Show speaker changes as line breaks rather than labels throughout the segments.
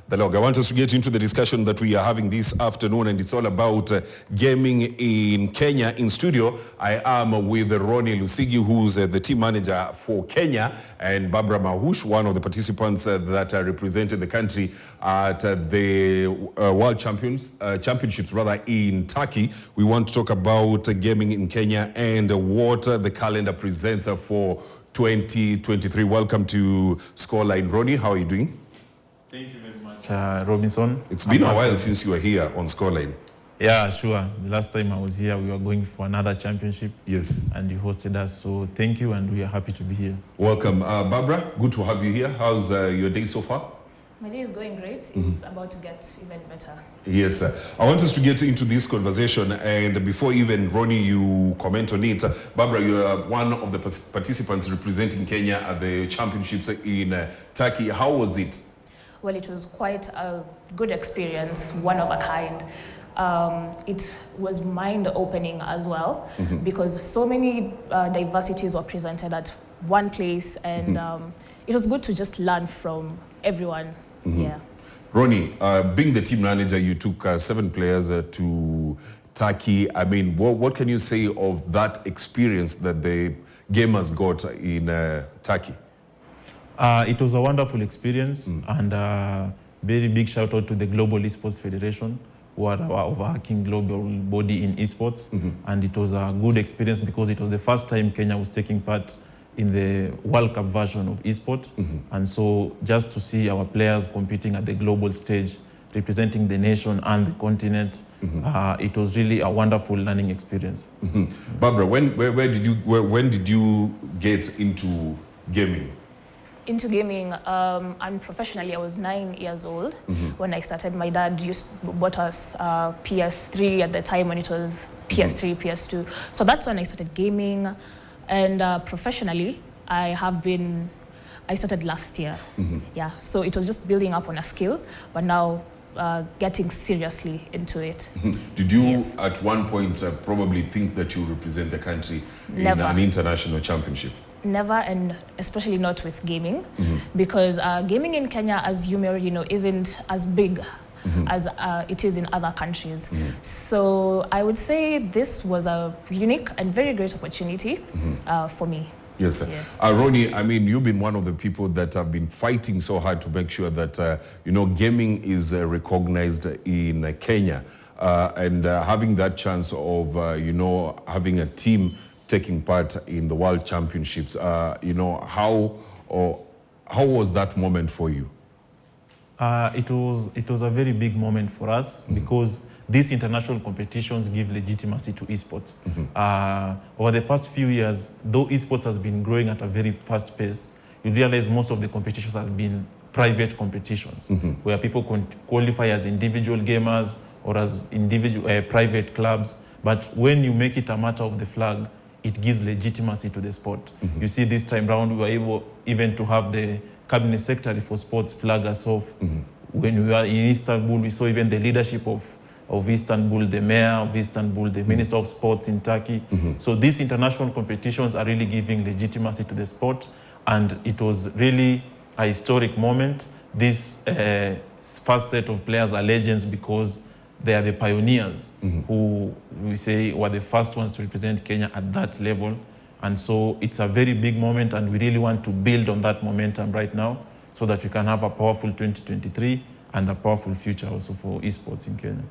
the log. I want us to get into the discussion that we are having this afternoon, and it's all about gaming in Kenya. In studio, I am with Ronnie Lusigi, who's the team manager for Kenya, and Barbara Mahush, one of the participants that represented the country at the World Championships in Turkey. We want to talk about gaming in Kenya and what the calendar presents for 2023. Welcome to Scoreline. Ronnie, how are you doing?
Thank you very much, Robinson.
It's been a while since you were here on Scoreline.
Yeah, sure. The last time I was here, we were going for another championship.
Yes.
And you hosted us, so thank you, and we are happy to be here.
Welcome. Barbara, good to have you here. How's your day so far?
My day is going great. It's about to get even better.
Yes, I want us to get into this conversation, and before even Ronnie, you comment on it, Barbara, you are one of the participants representing Kenya at the championships in Turkey. How was it?
Well, it was quite a good experience, one of a kind. It was mind-opening as well, because so many diversities were presented at one place, and it was good to just learn from everyone. Yeah.
Ronnie, being the team manager, you took 7 players to Turkey. I mean, what can you say of that experience that the gamers got in Turkey?
It was a wonderful experience, and very big shout out to the Global Esports Federation, who are our overarching global body in esports. And it was a good experience because it was the first time Kenya was taking part in the World Cup version of esport. And so just to see our players competing at the global stage, representing the nation and the continent, it was really a wonderful learning experience.
Barbara, when did you get into gaming?
Into gaming, and professionally, I was 9 years old when I started. My dad bought us PS3 at the time when it was PS3, PS2. So that's when I started gaming. And professionally, I started last year. Yeah, so it was just building up on a skill, but now getting seriously into it.
Did you at one point probably think that you represent the country in an international championship?
Never, and especially not with gaming, because gaming in Kenya, as you may already know, isn't as big as it is in other countries. So I would say this was a unique and very great opportunity for me.
Yes, sir. Yeah. Ronnie, I mean, you've been one of the people that have been fighting so hard to make sure that, gaming is recognized in Kenya. And having that chance of, having a team taking part in the World Championships, how was that moment for you?
It was a very big moment for us because these international competitions give legitimacy to esports. Over the past few years, though esports has been growing at a very fast pace, you realize most of the competitions have been private competitions where people qualify as individual gamers or as individual private clubs. But when you make it a matter of the flag, it gives legitimacy to the sport. You see, this time round, we were able even to have the Cabinet Secretary for Sports flag us off. When we were in Istanbul, we saw even the leadership of Istanbul, the mayor of Istanbul, the Minister of Sports in Turkey. So these international competitions are really giving legitimacy to the sport, and it was really a historic moment. This first set of players are legends because they are the pioneers who we say were the first ones to represent Kenya at that level. And so it's a very big moment, and we really want to build on that momentum right now so that we can have a powerful 2023 and a powerful future also for esports in Kenya.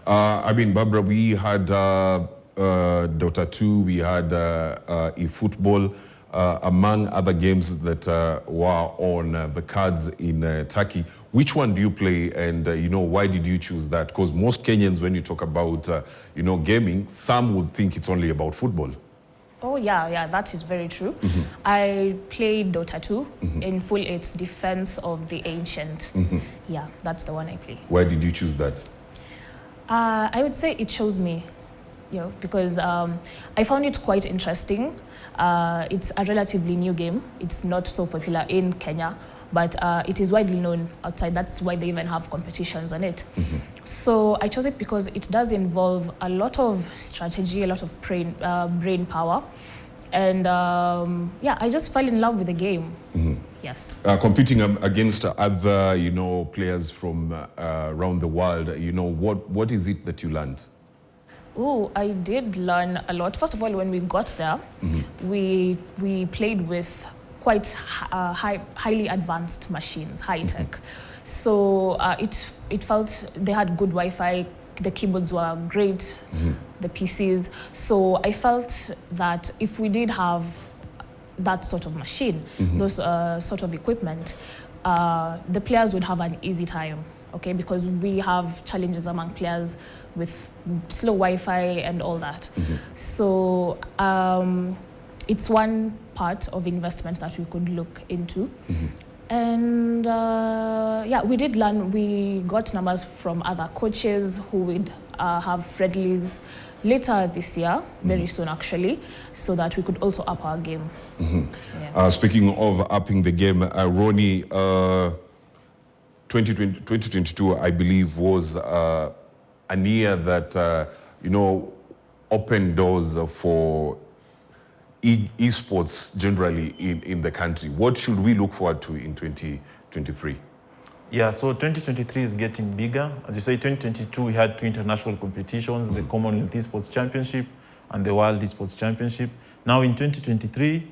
I mean, Barbara, we had Dota 2, we had eFootball, among other games that were on the cards in Turkey. Which one do you play, and why did you choose that? Because most Kenyans, when you talk about gaming, some would think it's only about football.
Oh yeah, that is very true. I played Dota 2 in full its Defense of the Ancient. Yeah, that's the one I play.
Why did you choose that?
I would say it shows me, because I found it quite interesting. It's a relatively new game. It's not so popular in Kenya, but it is widely known outside. That's why they even have competitions on it. So I chose it because it does involve a lot of strategy, a lot of brain power. And I just fell in love with the game. Yeah. yes.
Competing against other, players from around the world, what is it that you learned?
Oh, I did learn a lot. First of all, when we got there, we played with quite highly advanced machines, high tech. So it felt they had good Wi-Fi. The keyboards were great, the PCs. So I felt that if we did have that sort of machine, those sort of equipment, the players would have an easy time, okay? Because we have challenges among players with slow Wi-Fi and all that. So it's one part of investment that we could look into. And yeah, we did learn, we got numbers from other coaches who would have friendlies later this year, very soon actually, so that we could also up our game. Yeah.
Speaking of upping the game, Ronnie, 2022, I believe, was a year that, opened doors for esports generally in the country. What should we look forward to in 2023?
Yeah, so 2023 is getting bigger. As you say, 2022 we had 2 international competitions, the Commonwealth Esports Championship and the World Esports Championship. Now in 2023,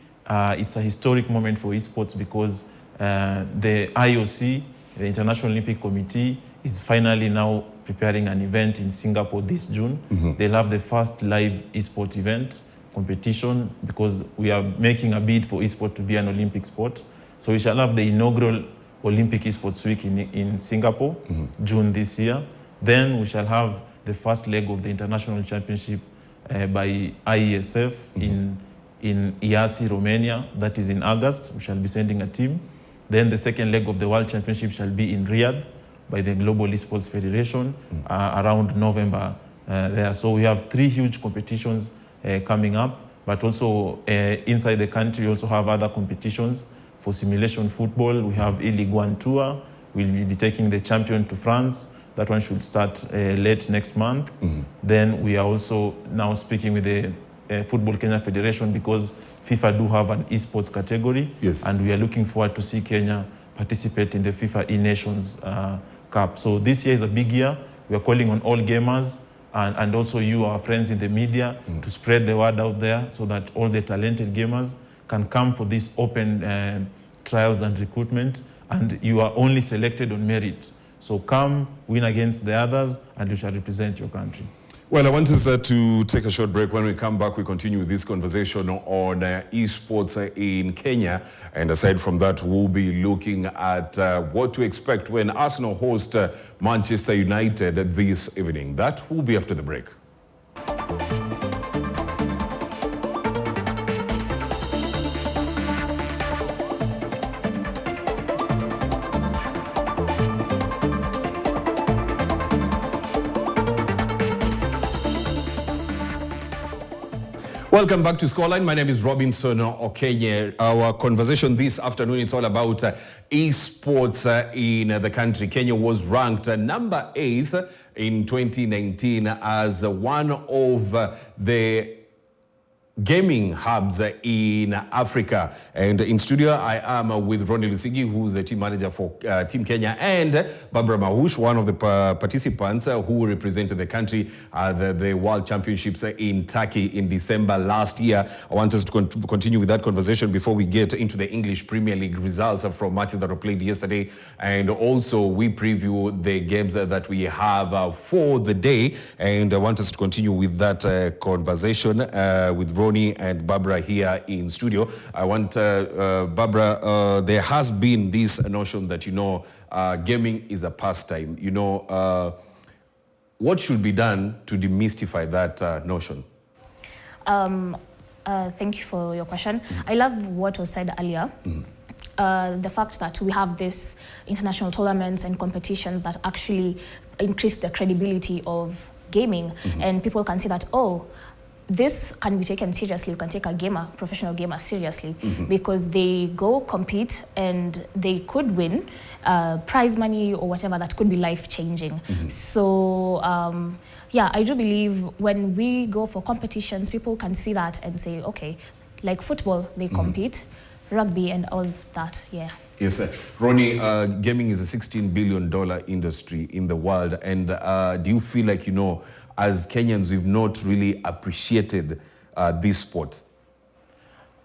it's a historic moment for esports because the IOC, the International Olympic Committee, is finally now preparing an event in Singapore this June. They'll have the first live esport event competition because we are making a bid for esport to be an Olympic sport. So we shall have the inaugural Olympic Esports Week in Singapore, June this year. Then we shall have the first leg of the International Championship by IESF in Iasi, Romania. That is in August. We shall be sending a team. Then the second leg of the World Championship shall be in Riyadh by the Global Esports Federation around November there. So we have 3 huge competitions coming up, but also inside the country we also have other competitions. For simulation football, we have E-League One Tour. We'll be taking the champion to France. That one should start late next month. Then we are also now speaking with the Football Kenya Federation because FIFA do have an esports category.
Yes.
And we are looking forward to see Kenya participate in the FIFA E-Nations Cup. So this year is a big year. We are calling on all gamers and also you, our friends in the media, to spread the word out there so that all the talented gamers can come for these open trials and recruitment, and you are only selected on merit. So come, win against the others, and you shall represent your country.
Well, I want us to take a short break. When we come back, we continue with this conversation on esports in Kenya. And aside from that, we'll be looking at what to expect when Arsenal host Manchester United this evening. That will be after the break. Welcome back to Scoreline. My name is Robinson Okenye. Our conversation this afternoon, it's all about esports in the country. Kenya was ranked number 8th in 2019 as one of the gaming hubs in Africa. And in studio, I am with Ronnie Lusigi, who's the team manager for Team Kenya, and Barbara Mahush, one of the participants who represented the country at the World Championships in Turkey in December last year. I want us to continue with that conversation before we get into the English Premier League results from matches that were played yesterday. And also, we preview the games that we have for the day. And I want us to continue with that conversation with Ronnie and Barbara here in studio. I want Barbara, there has been this notion that, gaming is a pastime. What should be done to demystify that notion?
Thank you for your question. I love what was said earlier. The fact that we have this international tournaments and competitions that actually increase the credibility of gaming, and people can see that, this can be taken seriously. You can take a professional gamer seriously, because they go compete and they could win prize money or whatever that could be life-changing. So yeah, I do believe when we go for competitions, people can see that and say, okay, like football, they compete, rugby and all that, yeah.
Yes, Ronnie, gaming is a $16 billion industry in the world. And do you feel like, as Kenyans, we've not really appreciated this sport?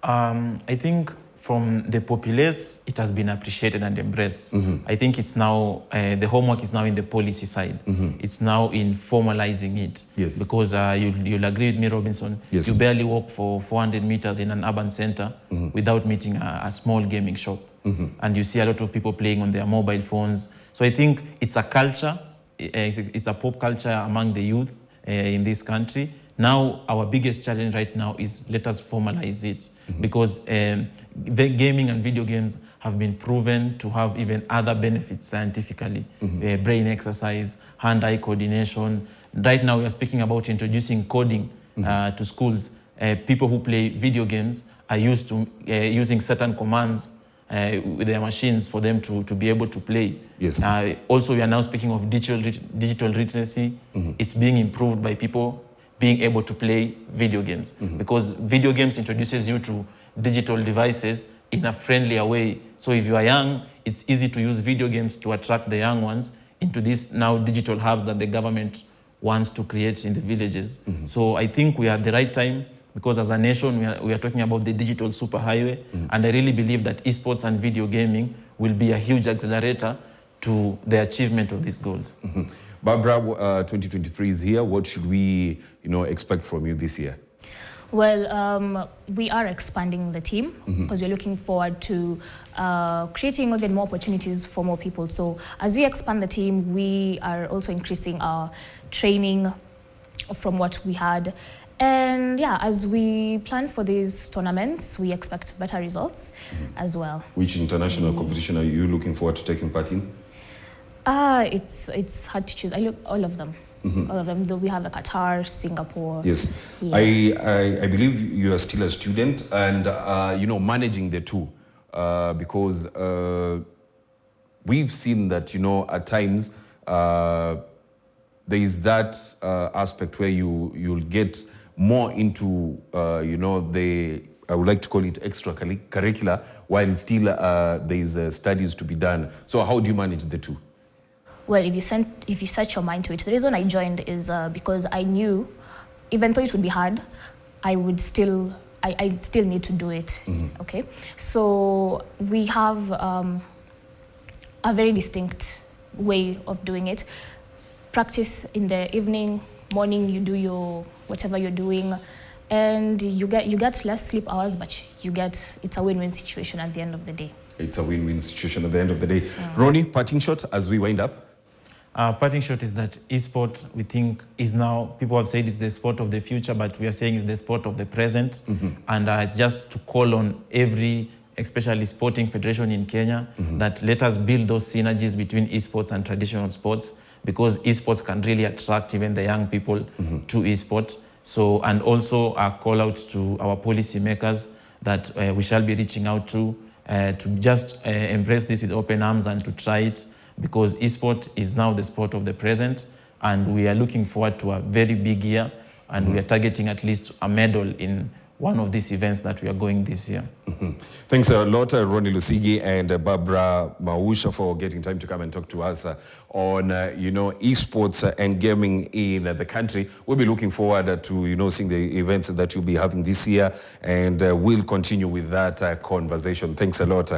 I think from the populace, it has been appreciated and embraced. I think it's now, the homework is now in the policy side. It's now in formalizing it.
Yes.
Because you'll agree with me, Robinson,
yes.
You barely walk for 400 meters in an urban center without meeting a small gaming shop. And you see a lot of people playing on their mobile phones. So I think it's a culture, it's a pop culture among the youth in this country. Now, our biggest challenge right now is let us formalize it, because the gaming and video games have been proven to have even other benefits scientifically, brain exercise, hand-eye coordination. Right now, we are speaking about introducing coding to schools. People who play video games are used to using certain commands with their machines for them to be able to play.
Yes.
Also, we are now speaking of digital literacy. It's being improved by people being able to play video games, because video games introduces you to digital devices in a friendlier way. So if you are young, it's easy to use video games to attract the young ones into these now digital hubs that the government wants to create in the villages. So I think we are at the right time, because as a nation, we are talking about the digital superhighway, and I really believe that esports and video gaming will be a huge accelerator to the achievement of these goals.
Barbara, 2023 is here. What should we, expect from you this year?
Well, we are expanding the team because we're looking forward to creating even more opportunities for more people. So as we expand the team, we are also increasing our training from what we had. And yeah, as we plan for these tournaments, we expect better results as well.
Which international competition are you looking forward to taking part in?
It's hard to choose. I look all of them. All of them. Though we have Qatar, Singapore.
Yes.
Yeah.
I believe you are still a student, and managing the two, because we've seen that at times there is that aspect where you'll get more into I would like to call it extracurricular, while still there is studies to be done. So how do you manage the two?
Well, if you set your mind to it, the reason I joined is because I knew, even though it would be hard, I still need to do it. Okay, so we have a very distinct way of doing it. Practice in the evening, morning you do your whatever you're doing, and you get less sleep hours, but it's a win-win situation at the end of the day.
It's a win-win situation at the end of the day. Ronnie, parting shot as we wind up.
Parting shot is that esport, we think, is now, people have said it's the sport of the future, but we are saying it's the sport of the present. And just to call on every, especially sporting federation in Kenya, that let us build those synergies between esports and traditional sports, because esports can really attract even the young people to esports. So, and also a call out to our policy makers that we shall be reaching out to just embrace this with open arms and to try it, because esport is now the sport of the present, and we are looking forward to a very big year, and we are targeting at least a medal in one of these events that we are going this year.
Thanks a lot, Ronnie Lusigi and Barbara Mausha, for getting time to come and talk to us on esports and gaming in the country. We'll be looking forward to seeing the events that you'll be having this year, and we'll continue with that conversation. Thanks a lot.